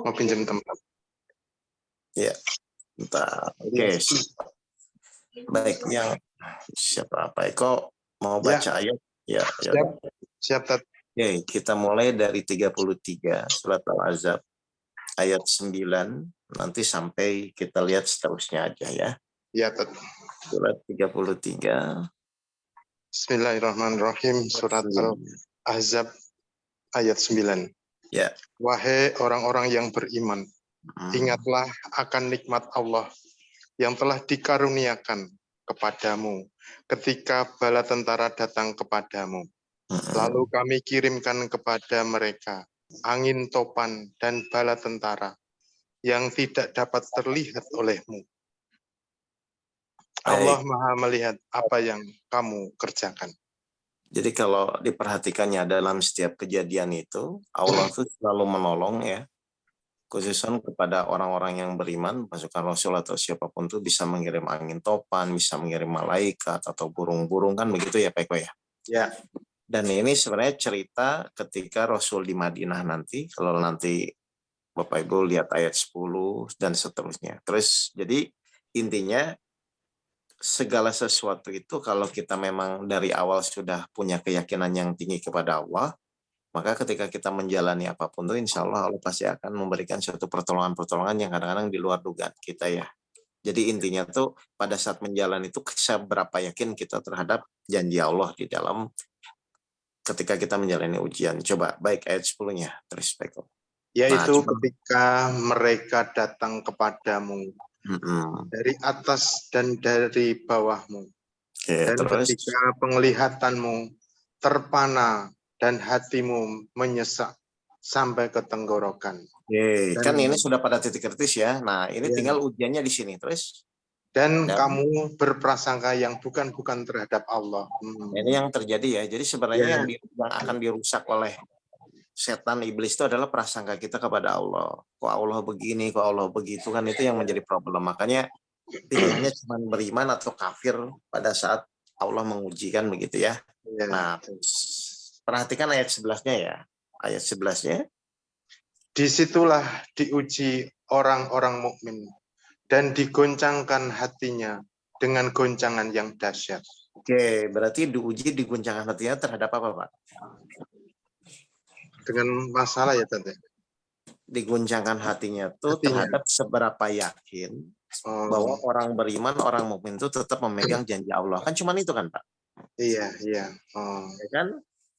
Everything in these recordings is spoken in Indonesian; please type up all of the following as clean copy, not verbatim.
Mau pinjam tempat. Ya, bentar. Oke. Baik, yang siapa Pak Eko mau baca ayat? Ya, siap. Siap, Tat. Oke, kita mulai dari 33 surat Al-Ahzab ayat 9 nanti sampai kita lihat seterusnya aja ya. Ya, Tat. Surat 33. Bismillahirrahmanirrahim. Surat Al-Ahzab ayat 9. Ya. Wahai orang-orang yang beriman, ingatlah akan nikmat Allah yang telah dikaruniakan kepadamu ketika bala tentara datang kepadamu. Lalu kami kirimkan kepada mereka angin topan dan bala tentara yang tidak dapat terlihat olehmu. Allah Maha melihat apa yang kamu kerjakan. Jadi kalau diperhatikannya dalam setiap kejadian itu, Allah tuh selalu menolong ya, khususnya kepada orang-orang yang beriman, pasukan Rasul atau siapapun tuh bisa mengirim angin topan, bisa mengirim malaikat atau burung-burung, kan begitu ya Pak Eko ya? Ya. Dan ini sebenarnya cerita ketika Rasul di Madinah nanti, kalau nanti Bapak Ibu lihat ayat 10 dan seterusnya. Terus jadi intinya segala sesuatu itu kalau kita memang dari awal sudah punya keyakinan yang tinggi kepada Allah, maka ketika kita menjalani apapun itu insya Allah Allah pasti akan memberikan suatu pertolongan-pertolongan yang kadang-kadang di luar dugaan kita ya. Jadi intinya tuh pada saat menjalani itu seberapa yakin kita terhadap janji Allah di dalam ketika kita menjalani ujian. Coba baik ayat 10-nya terus Pak Eko. Yaitu ketika mereka datang kepadamu dari atas dan dari bawahmu. Dan terus, ketika penglihatanmu terpana dan hatimu menyesak sampai ke tenggorokan. Kan ini sudah pada titik kritis ya. Nah ini tinggal ujiannya di sini terus. Dan kamu berprasangka yang bukan terhadap Allah. Ini yang terjadi ya. Jadi sebenarnya yang akan dirusak oleh setan iblis itu adalah prasangka kita kepada Allah. Kok Allah begini, kok Allah begitu, kan itu yang menjadi problem. Makanya pilihannya cuma beriman atau kafir pada saat Allah menguji, kan begitu ya. Nah, perhatikan ayat 11-nya ya. Ayat 11-nya. Disitulah diuji orang-orang mukmin dan digoncangkan hatinya dengan goncangan yang dahsyat. Oke, berarti diuji digoncangkan hatinya terhadap apa, Pak? Dengan masalah ya Tante. Diguncangkan hatinya tuh terhadap seberapa yakin bahwa orang beriman, orang mukmin itu tetap memegang janji Allah. Kan cuma itu kan, Pak? Iya.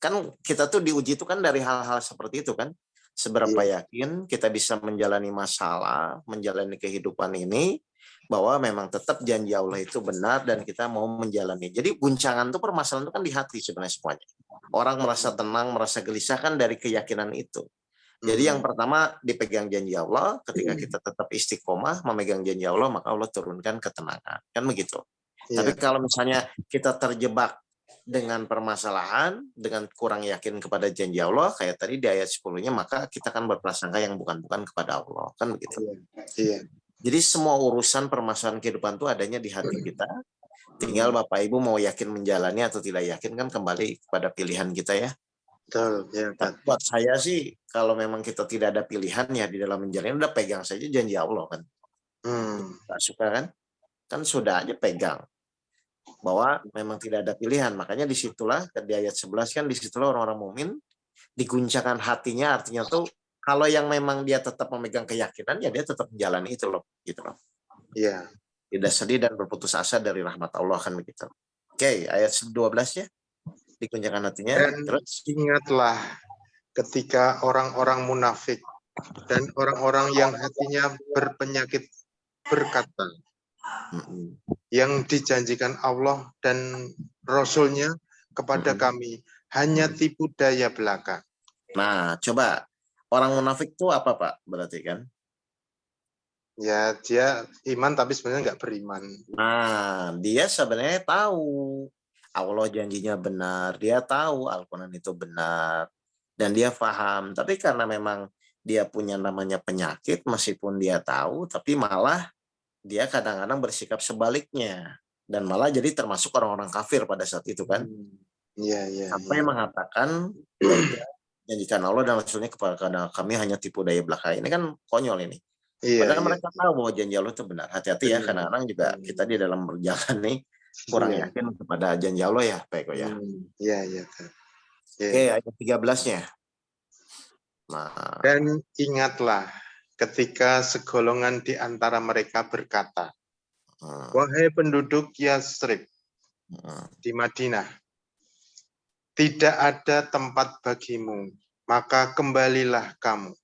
Kan kita tuh diuji itu kan dari hal-hal seperti itu kan. Seberapa yakin kita bisa menjalani masalah, menjalani kehidupan ini, bahwa memang tetap janji Allah itu benar dan kita mau menjalani. Jadi guncangan itu, permasalahan itu kan di hati sebenarnya semuanya. Orang merasa tenang, merasa gelisah kan dari keyakinan itu. Jadi yang pertama dipegang janji Allah, ketika kita tetap istiqomah memegang janji Allah, maka Allah turunkan ketenangan. Kan begitu. Tapi kalau misalnya kita terjebak dengan permasalahan, dengan kurang yakin kepada janji Allah, kayak tadi di ayat 10-nya, maka kita akan berprasangka yang bukan-bukan kepada Allah. Kan begitu. Jadi semua urusan permasalahan kehidupan itu adanya di hati kita. Tinggal Bapak Ibu mau yakin menjalani atau tidak yakin, kan kembali kepada pilihan kita ya. Betul, ya. Buat saya sih, kalau memang kita tidak ada pilihan ya di dalam menjalani, udah pegang saja janji Allah kan. Gak suka kan? Kan sudah aja pegang. Bahwa memang tidak ada pilihan. Makanya disitulah, di ayat 11 kan, disitulah orang-orang mukmin diguncangkan hatinya, artinya tuh kalau yang memang dia tetap memegang keyakinan, ya dia tetap menjalani itu loh. Gitu loh. Iya. Tidak sedih dan berputus asa dari rahmat Allah kan begitu. Oke, ayat 12 ya. Diguncangkan hatinya. Dan terus ingatlah ketika orang-orang munafik dan orang-orang yang hatinya berpenyakit berkata, yang dijanjikan Allah dan Rasul-Nya kepada kami hanya tipu daya belaka. Nah, coba orang munafik itu apa Pak? Berarti kan? Ya, dia iman tapi sebenarnya nggak beriman. Nah, dia sebenarnya tahu Allah janjinya benar, dia tahu Al-Quran itu benar, dan dia paham. Tapi karena memang dia punya namanya penyakit, meskipun dia tahu, tapi malah dia kadang-kadang bersikap sebaliknya. Dan malah jadi termasuk orang-orang kafir pada saat itu kan. Iya. Sampai mengatakan, ya udah, janjikan Allah dan Rasulnya kepada kami hanya tipu daya belaka. Ini kan konyol ini. Iya, Padahal iya. mereka tahu bahwa janji Allah itu benar. Hati-hati ya, Benar. kadang-kadang juga kita di dalam berjalan nih kurang Iya. yakin kepada janji Allah ya, Pak Eko ya. Iya, iya. Oke, Iya. ayat 13-nya. Nah, Dan ingatlah ketika segolongan di antara mereka berkata, wahai penduduk Yasrib di Madinah, tidak ada tempat bagimu, maka kembalilah kamu.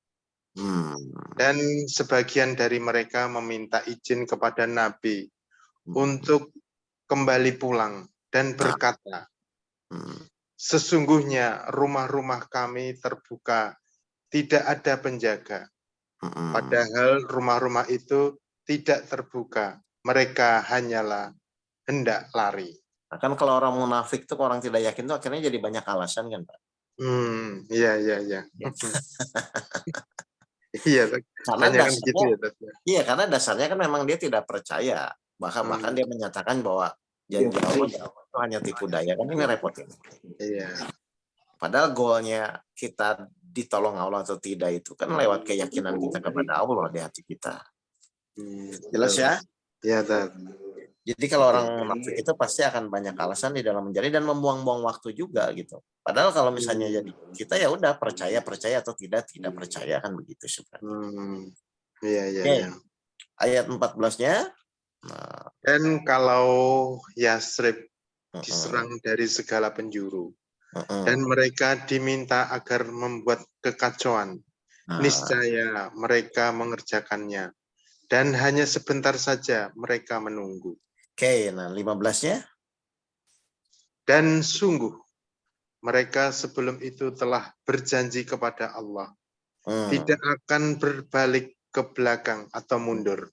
Dan sebagian dari mereka meminta izin kepada Nabi untuk kembali pulang dan berkata, sesungguhnya rumah-rumah kami terbuka, tidak ada penjaga. Padahal rumah-rumah itu tidak terbuka. Mereka hanyalah hendak lari. Nah, kan kalau orang munafik tuh, orang tidak yakin tuh akhirnya jadi banyak alasan kan, Pak? Iya, iya, iya. Iya, Karena kebanyakan gitu dasarnya, ya, Tat. iya karena dasarnya kan memang dia tidak percaya. Bahkan dia menyatakan bahwa janji Allah itu hanya tipu daya. Kan ini repot ya. Iya. Padahal goalnya kita ditolong Allah atau tidak itu kan lewat keyakinan kita kepada Allah di hati kita. Jelas ya? Iya, Tat. Jadi kalau orang munafik itu pasti akan banyak alasan di dalam menjadi dan membuang-buang waktu juga gitu. Padahal kalau misalnya jadi kita ya udah percaya atau tidak percaya kan begitu sebenarnya. Iya, iya, Oke. iya. Ayat 14-nya. Nah, Dan kalau Yasrib diserang dari segala penjuru dan mereka diminta agar membuat kekacauan, niscaya mereka mengerjakannya dan hanya sebentar saja mereka menunggu. Oke, nah 15-nya. Dan sungguh mereka sebelum itu telah berjanji kepada Allah tidak akan berbalik ke belakang atau mundur.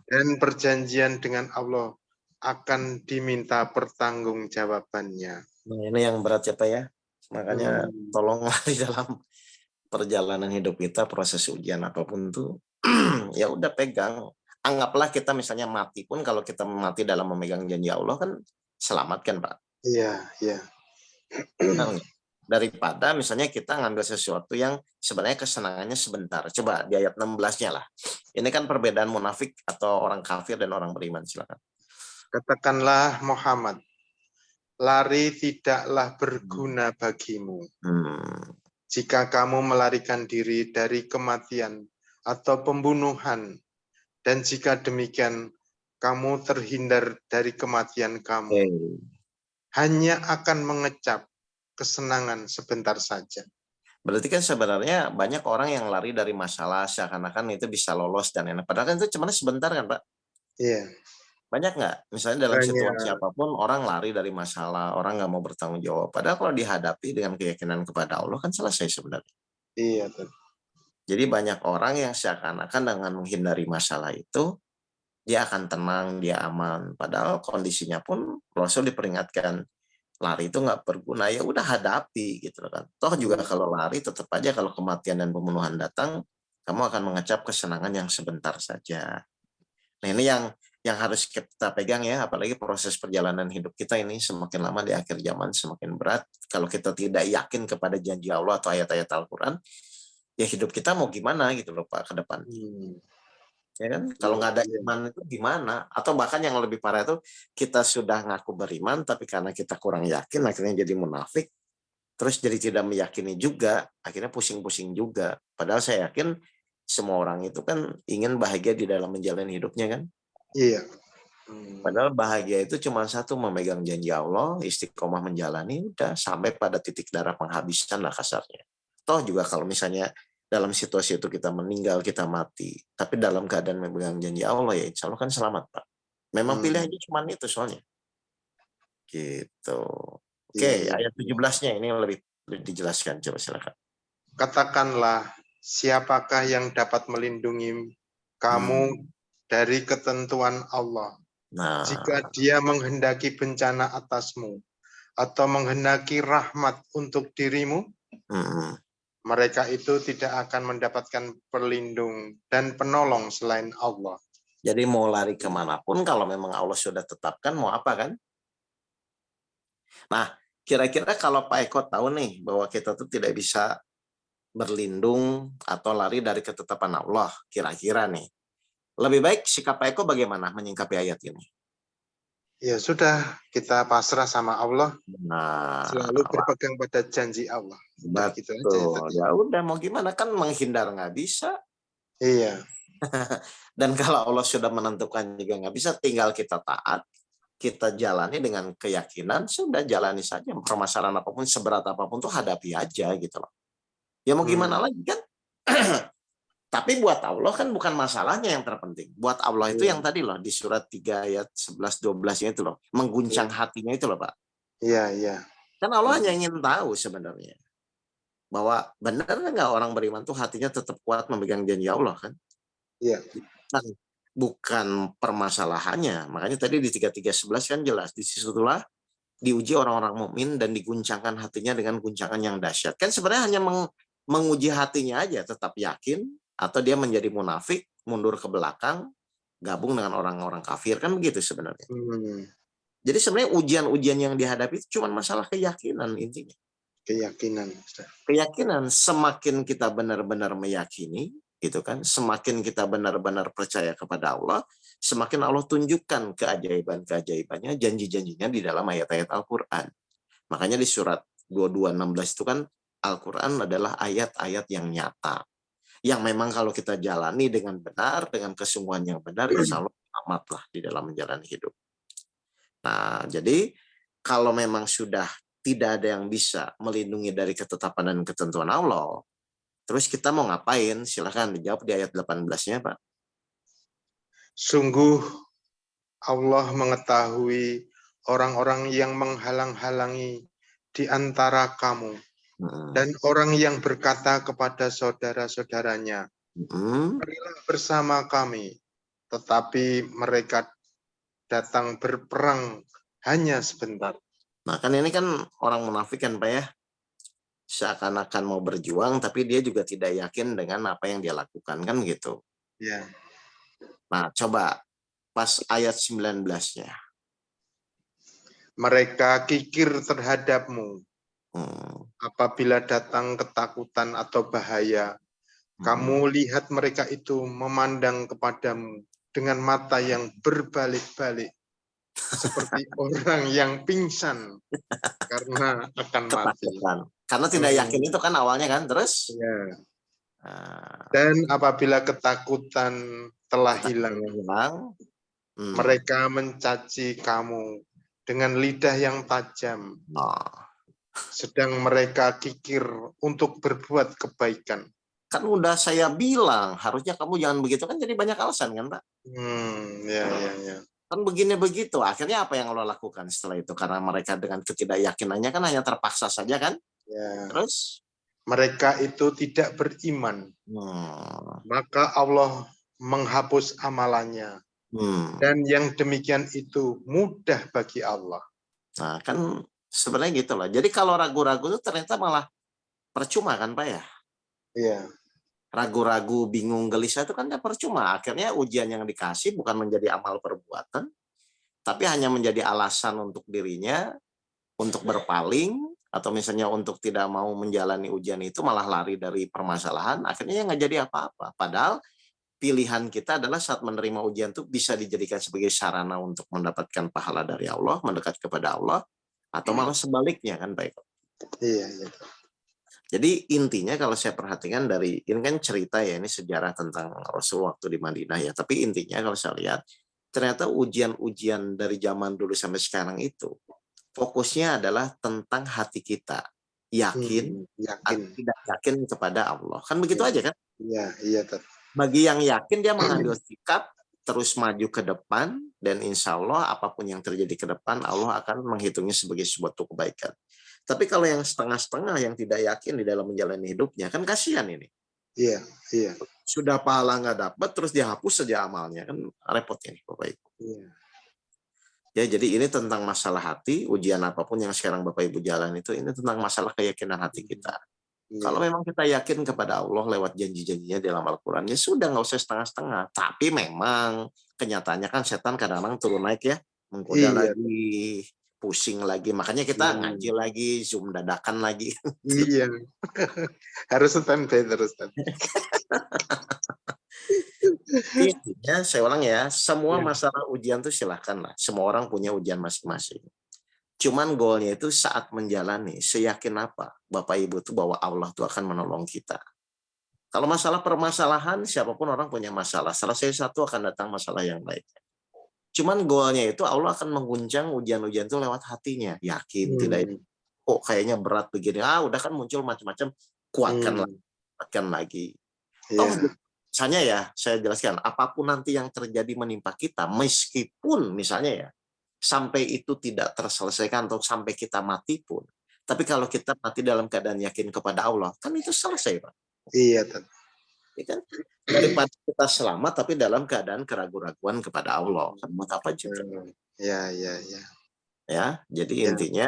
Dan perjanjian dengan Allah akan diminta pertanggungjawabannya. Nah, ini yang berat ya Pak ya. Makanya tolonglah di dalam perjalanan hidup kita, proses ujian apapun tuh ya udah pegang. Anggaplah kita misalnya mati pun, kalau kita mati dalam memegang janji Allah kan selamat kan Pak. Iya, iya. Benar nggak? Daripada misalnya kita ngambil sesuatu yang sebenarnya kesenangannya sebentar. Coba di ayat 16-nya lah. Ini kan perbedaan munafik atau orang kafir dan orang beriman. Silakan. Katakanlah Muhammad, lari tidaklah berguna bagimu. Jika kamu melarikan diri dari kematian atau pembunuhan, dan jika demikian kamu terhindar dari kematian kamu, hanya akan mengecap kesenangan sebentar saja. Berarti kan sebenarnya banyak orang yang lari dari masalah seakan-akan itu bisa lolos dan enak. Padahal kan itu cuma sebentar kan Pak? Iya. Banyak nggak? Misalnya dalam situasi apapun orang lari dari masalah, orang nggak mau bertanggung jawab. Padahal kalau dihadapi dengan keyakinan kepada Allah kan selesai sebenarnya. Iya. Jadi banyak orang yang seakan-akan dengan menghindari masalah itu, dia akan tenang, dia aman. Padahal kondisinya pun Rasul diperingatkan, lari itu nggak berguna, ya udah hadapi gitu kan. Toh juga kalau lari tetap aja kalau kematian dan pembunuhan datang, kamu akan mengecap kesenangan yang sebentar saja. Nah ini yang harus kita pegang ya, apalagi proses perjalanan hidup kita ini semakin lama di akhir zaman semakin berat. Kalau kita tidak yakin kepada janji Allah atau ayat-ayat Al-Quran, ya hidup kita mau gimana gitu loh Pak ke depan. Ya kan? Kalau nggak ada iman itu gimana? Atau bahkan yang lebih parah itu kita sudah ngaku beriman tapi karena kita kurang yakin akhirnya jadi munafik, terus jadi tidak meyakini juga, akhirnya pusing-pusing juga. Padahal saya yakin semua orang itu kan ingin bahagia di dalam menjalani hidupnya kan? Iya. Padahal bahagia itu cuma satu, memegang janji Allah, istiqomah menjalani, udah sampai pada titik darah penghabisan lah kasarnya. Toh juga kalau misalnya dalam situasi itu kita meninggal, kita mati, tapi dalam keadaan memegang janji Allah ya insya Allah kan selamat Pak. Memang pilihannya cuma itu soalnya. Gitu. Oke, ayat 17-nya ini lebih dijelaskan, coba silakan. Katakanlah, siapakah yang dapat melindungi kamu dari ketentuan Allah? Nah, Jika dia menghendaki bencana atasmu atau menghendaki rahmat untuk dirimu, mereka itu tidak akan mendapatkan pelindung dan penolong selain Allah. Jadi mau lari kemanapun kalau memang Allah sudah tetapkan mau apa kan? Nah, Kira-kira kalau Pak Eko tahu nih bahwa kita tuh tidak bisa berlindung atau lari dari ketetapan Allah, kira-kira nih. Lebih baik sikap Pak Eko bagaimana menyikapi ayat ini? Ya sudah, kita pasrah sama Allah, Nah, selalu berpegang pada janji Allah. Udah gitu aja ya betul. tadi. Ya udah mau gimana kan menghindar nggak bisa. Iya, Dan kalau Allah sudah menentukan juga nggak bisa, tinggal kita taat, kita jalani dengan keyakinan, sudah jalani saja. Permasalahan apapun, seberat apapun tuh hadapi aja gitu loh. Ya mau gimana hmm, lagi kan? Tapi buat Allah kan bukan masalahnya yang terpenting. Buat Allah itu iya, yang tadi loh, di surat 3 ayat 11-12 itu loh. Mengguncang iya, hatinya itu loh Pak. iya, iya. Kan Allah hanya Hmm, ingin tahu sebenarnya. Bahwa benar nggak orang beriman tuh hatinya tetap kuat memegang janji Allah kan? iya, Nah, bukan permasalahannya. Makanya tadi di 33:11 kan jelas. Di situlah diuji orang-orang mukmin dan diguncangkan hatinya dengan guncangan yang dahsyat. Kan sebenarnya hanya menguji hatinya aja, tetap yakin, atau dia menjadi munafik, mundur ke belakang, gabung dengan orang-orang kafir, kan begitu sebenarnya. hmm, Jadi sebenarnya ujian-ujian yang dihadapi itu cuma masalah keyakinan intinya. keyakinan. Ustaz. Keyakinan, semakin kita benar-benar meyakini, gitu kan, semakin kita benar-benar percaya kepada Allah, semakin Allah tunjukkan keajaiban-keajaibannya, janji-janjinya di dalam ayat-ayat Al-Quran. Makanya di surat 22:16 itu kan Al-Quran adalah ayat-ayat yang nyata. Yang memang kalau kita jalani dengan benar, dengan kesungguhan yang benar, insya Allah amatlah di dalam menjalani hidup. Nah, jadi kalau memang sudah tidak ada yang bisa melindungi dari ketetapan dan ketentuan Allah, terus kita mau ngapain? Silahkan dijawab di ayat 18-nya, Pak. Sungguh Allah mengetahui orang-orang yang menghalang-halangi di antara kamu Hmm. dan orang yang berkata kepada saudara-saudaranya, Hmm. marilah bersama kami, tetapi mereka datang berperang hanya sebentar. Nah, kan ini kan orang munafik kan, Pak ya. Seakan-akan mau berjuang, tapi dia juga tidak yakin dengan apa yang dia lakukan, kan gitu. Ya, Nah, coba pas ayat 19-nya. mereka kikir terhadapmu Hmm. apabila datang ketakutan atau bahaya. Hmm. Kamu lihat mereka itu memandang kepadamu dengan mata yang berbalik-balik, seperti orang yang pingsan karena akan mati. Ketakutan. Karena tidak yakin itu Hmm, kan awalnya kan, terus ya. nah, Dan apabila ketakutan telah hilang, ketakutannya hilang. mereka mencaci kamu dengan lidah yang tajam, Nah, sedang mereka kikir untuk berbuat kebaikan. kan udah saya bilang, harusnya kamu jangan begitu kan jadi banyak alasan kan, Pak? Ya, ya, ya. Kan begini begitu. Akhirnya apa yang lo lakukan setelah itu? Karena mereka dengan ketidakyakinannya kan hanya terpaksa saja kan? Ya. Terus Mereka itu tidak beriman, hmm, maka Allah menghapus amalannya. hmm. Dan yang demikian itu mudah bagi Allah. Nah, kan sebenarnya gitu loh. Jadi kalau ragu-ragu itu ternyata malah percuma kan, Pak ya? Iya, Ragu-ragu, bingung, gelisah itu kan ya percuma. Akhirnya ujian yang dikasih bukan menjadi amal perbuatan, tapi hanya menjadi alasan untuk dirinya untuk berpaling atau misalnya untuk tidak mau menjalani ujian itu malah lari dari permasalahan, akhirnya ya nggak jadi apa-apa. Padahal pilihan kita adalah saat menerima ujian itu bisa dijadikan sebagai sarana untuk mendapatkan pahala dari Allah, mendekat kepada Allah, atau malah sebaliknya kan baik. iya, iya. Jadi intinya kalau saya perhatikan dari ini kan cerita ya, ini sejarah tentang Rasul waktu di Madinah ya. Tapi intinya kalau saya lihat ternyata ujian-ujian dari zaman dulu sampai sekarang itu fokusnya adalah tentang hati kita. Yakin Yakin. atau tidak yakin kepada Allah. Kan begitu Iya, aja kan? iya, iya. Bagi yang yakin dia mengambil sikap terus maju ke depan dan insya Allah apapun yang terjadi ke depan Allah akan menghitungnya sebagai suatu kebaikan. Tapi kalau yang setengah-setengah yang tidak yakin di dalam menjalani hidupnya kan kasihan ini. Iya, iya, Sudah pahala nggak dapat terus dihapus saja amalnya kan repot ini Bapak Ibu. iya. Ya, jadi ini tentang masalah hati, ujian apapun yang sekarang Bapak Ibu jalan itu, ini tentang masalah keyakinan hati kita. Iya, Kalau memang kita yakin kepada Allah lewat janji-janjinya dalam Al-Quran, ya sudah nggak usah setengah-setengah. Tapi memang kenyataannya kan setan kadang-kadang turun naik ya, menggoda iya, lagi, pusing lagi. Makanya kita Hmm. ngaji lagi, Zoom dadakan lagi. Iya. Harus standby terus. Tad. Intinya saya ulang ya, semua Ya. masalah ujian tuh silahkan lah. Semua orang punya ujian masing-masing. Cuman goalnya itu saat menjalani, seyakin apa Bapak Ibu tuh bahwa Allah tuh akan menolong kita. Kalau masalah permasalahan, siapapun orang punya masalah. Selesai satu akan datang masalah yang lain. Cuman goalnya itu Allah akan mengguncang ujian-ujian itu lewat hatinya. Yakin, tidak, Hmm. kok kayaknya berat begini. Udah kan muncul macam-macam, kuatkan lagi, kuatkan lagi. Toh, Iya. misalnya ya, saya jelaskan, apapun nanti yang terjadi menimpa kita, meskipun misalnya ya, sampai itu tidak terselesaikan atau sampai kita mati pun, tapi kalau kita mati dalam keadaan yakin kepada Allah, kan itu selesai, Pak. Iya. Tad. Ya kan? Daripada kita selamat tapi dalam keadaan keraguan-raguan kepada Allah, kan buat apa juga? Ya, ya, ya. Ya, jadi Ya. intinya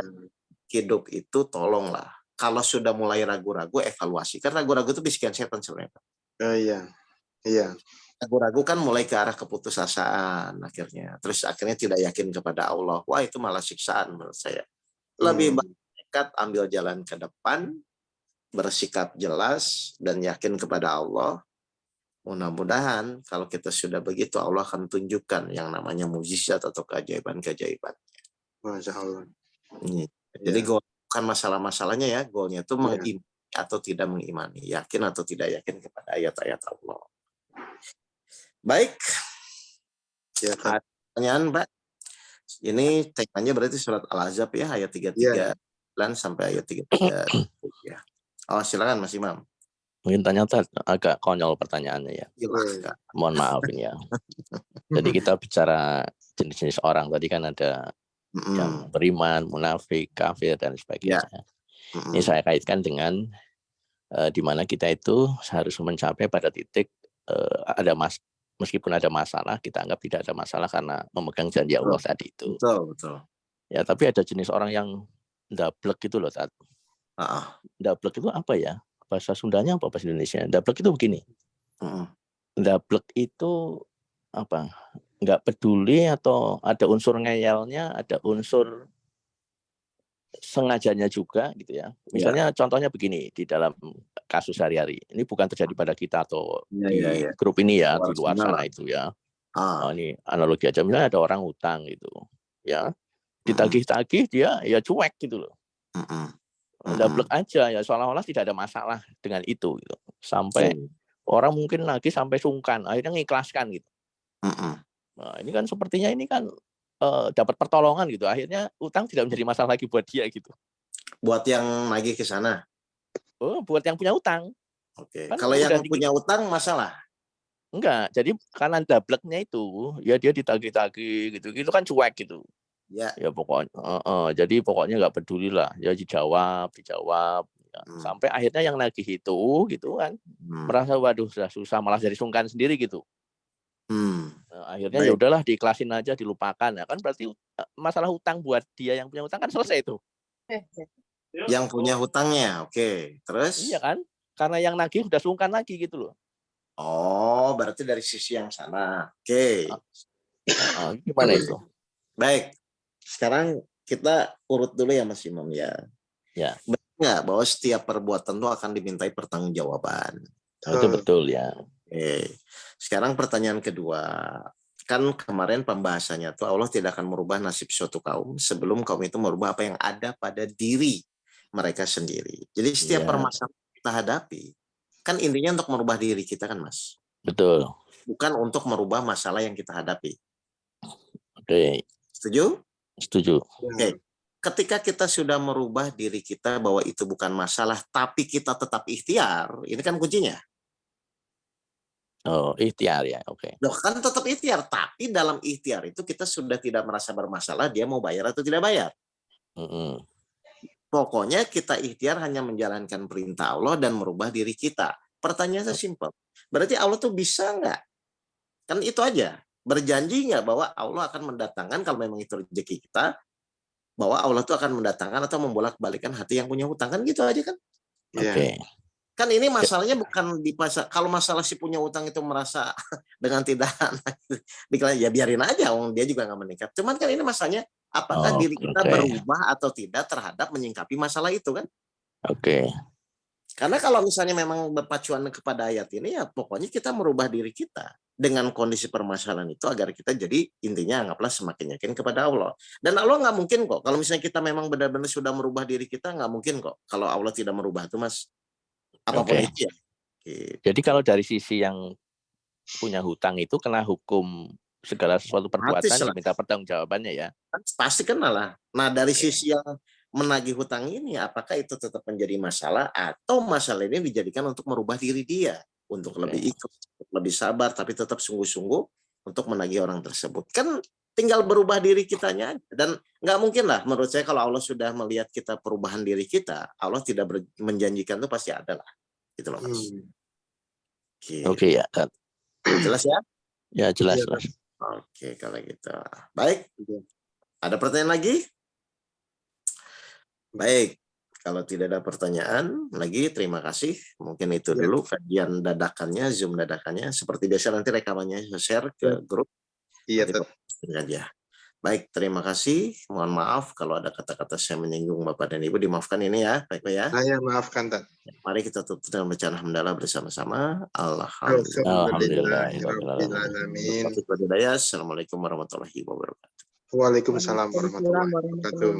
hidup itu tolonglah. Kalau sudah mulai ragu-ragu, evaluasi. Kan ragu-ragu itu bisikan setan sebenarnya. Oh iya. Iya. Ragu-ragu kan mulai ke arah keputusasaan akhirnya. Terus akhirnya tidak yakin kepada Allah. Wah, itu malah siksaan menurut saya. Lebih baik nekat ambil jalan ke depan, bersikap jelas dan yakin kepada Allah. Mudah-mudahan kalau kita sudah begitu, Allah akan tunjukkan yang namanya mukjizat atau keajaiban-keajaiban. Masya Allah. Jadi Ya. goal bukan masalah-masalahnya ya, goalnya itu Ya. mengimani atau tidak mengimani, yakin atau tidak yakin kepada ayat-ayat Allah. Baik, Ya. Tad. ada pertanyaan Pak? Ini temanya berarti surat Al-Ahzab ya, ayat 33 sampai ayat 33. Ya. Oh, silakan Mas Imam. Mungkin ternyata agak konyol pertanyaannya ya. Silahkan. Mohon maaf ini ya. Jadi kita bicara jenis-jenis orang tadi kan ada yang beriman, munafik, kafir dan sebagainya. Ini saya kaitkan dengan di mana kita itu harus mencapai pada titik meskipun ada masalah, kita anggap tidak ada masalah karena memegang janji Allah tadi itu. Betul. Ya, tapi ada jenis orang yang ndablek gitu loh, Tat. Ndablek itu apa ya? Bahasa Sundanya apa bahasa Indonesia? Ndablek itu begini. Ndablek itu apa? Nggak peduli atau ada unsur ngeyelnya, ada unsur sengajanya juga gitu ya. Misalnya contohnya begini di dalam kasus sehari-hari. Ini bukan terjadi pada kita atau di grup ini ya, di luar sana itu ya. Ini analogi aja, misalnya ada orang utang gitu ya, ditagih-tagih dia ya cuek gitu loh. Ndablek aja ya, seolah-olah tidak ada masalah dengan itu gitu. Sampai orang mungkin lagi sampai sungkan, akhirnya mengikhlaskan gitu. Nah, ini kan sepertinya ini kan dapat pertolongan gitu. Akhirnya utang tidak menjadi masalah lagi buat dia gitu. Buat yang nagih ke sana. Oh, buat yang punya utang. Oke. Kan Kalau yang punya utang masalah? Enggak. Jadi karena dableknya itu, ya dia ditagih-tagih gitu. Itu kan cuek gitu. Ya pokoknya. Jadi pokoknya nggak peduli lah. Ya dijawab. Ya. Sampai akhirnya yang nagih itu gitu kan merasa waduh sudah susah, malah jadi sungkan sendiri gitu. Akhirnya ya udahlah diikhlasin aja, dilupakan ya kan, berarti masalah hutang buat dia yang punya hutang kan selesai itu. Yang punya hutangnya, oke. Terus? Iya kan, karena yang nagih udah sungkan lagi gitu loh. Oh, berarti dari sisi yang sana. Oke. Gimana itu? Baik. Sekarang kita urut dulu ya Mas Imam ya. Ya. Benar nggak bahwa setiap perbuatan itu akan dimintai pertanggungjawaban? Itu betul ya. Oke. Sekarang pertanyaan kedua. Kan kemarin pembahasannya tuh Allah tidak akan merubah nasib suatu kaum sebelum kaum itu merubah apa yang ada pada diri mereka sendiri. Jadi setiap permasalahan kita hadapi, kan intinya untuk merubah diri kita kan Mas? Betul. Bukan untuk merubah masalah yang kita hadapi. Oke. Setuju? Setuju. Oke. Ketika kita sudah merubah diri kita bahwa itu bukan masalah, tapi kita tetap ikhtiar, ini kan kuncinya. Oh, ikhtiar ya, oke. Loh, kan tetap ikhtiar, tapi dalam ikhtiar itu kita sudah tidak merasa bermasalah dia mau bayar atau tidak bayar. Pokoknya kita ikhtiar hanya menjalankan perintah Allah dan merubah diri kita. Pertanyaannya simpel. Berarti Allah tuh bisa nggak? Kan itu aja. Berjanji nggak bahwa Allah akan mendatangkan, kalau memang itu rezeki kita, bahwa Allah tuh akan mendatangkan atau membolak-balikan hati yang punya hutang, kan gitu aja kan? Oke. Kan ini masalahnya bukan di pasar. Kalau masalah si punya utang itu merasa dengan tidak ya biarin aja, dia juga nggak meningkat. Cuman kan ini masalahnya apakah diri kita berubah atau tidak terhadap menyingkapi masalah itu kan? Oke. Karena kalau misalnya memang berpacuan kepada ayat ini ya pokoknya kita merubah diri kita dengan kondisi permasalahan itu agar kita jadi intinya anggaplah semakin yakin kepada Allah. Dan Allah nggak mungkin kok kalau misalnya kita memang benar-benar sudah merubah diri kita, nggak mungkin kok kalau Allah tidak merubah itu Mas. Apapun itu ya. Gitu. Jadi kalau dari sisi yang punya hutang itu kena hukum segala sesuatu perbuatan diminta pertanggungjawabannya ya. Pasti kena lah. Nah dari sisi yang menagih hutang ini apakah itu tetap menjadi masalah atau masalah ini dijadikan untuk merubah diri dia untuk lebih ikhlas, lebih sabar tapi tetap sungguh-sungguh untuk menagih orang tersebut. Kan tinggal berubah diri kitanya aja. Dan nggak mungkin lah menurut saya kalau Allah sudah melihat kita perubahan diri kita, Allah tidak menjanjikan itu pasti ada lah. Gitu loh Mas. Gitu. Oke ya. Jelas ya? Ya jelas. Oke kalau gitu. Baik. Ada pertanyaan lagi? Baik. Kalau tidak ada pertanyaan lagi, terima kasih. Mungkin itu dulu kajian dadakannya, Zoom dadakannya. Seperti biasa nanti rekamannya share ke grup. Iya, aja. Baik, terima kasih. Mohon maaf kalau ada kata-kata saya menyinggung Bapak dan Ibu, dimaafkan ini ya, baik ya. Saya maafkan, Tan. Mari kita tutup dengan bacaan hamdalah bersama-sama. Alhamdulillah. Assalamualaikum warahmatullahi wabarakatuh. Waalaikumsalam warahmatullahi wabarakatuh.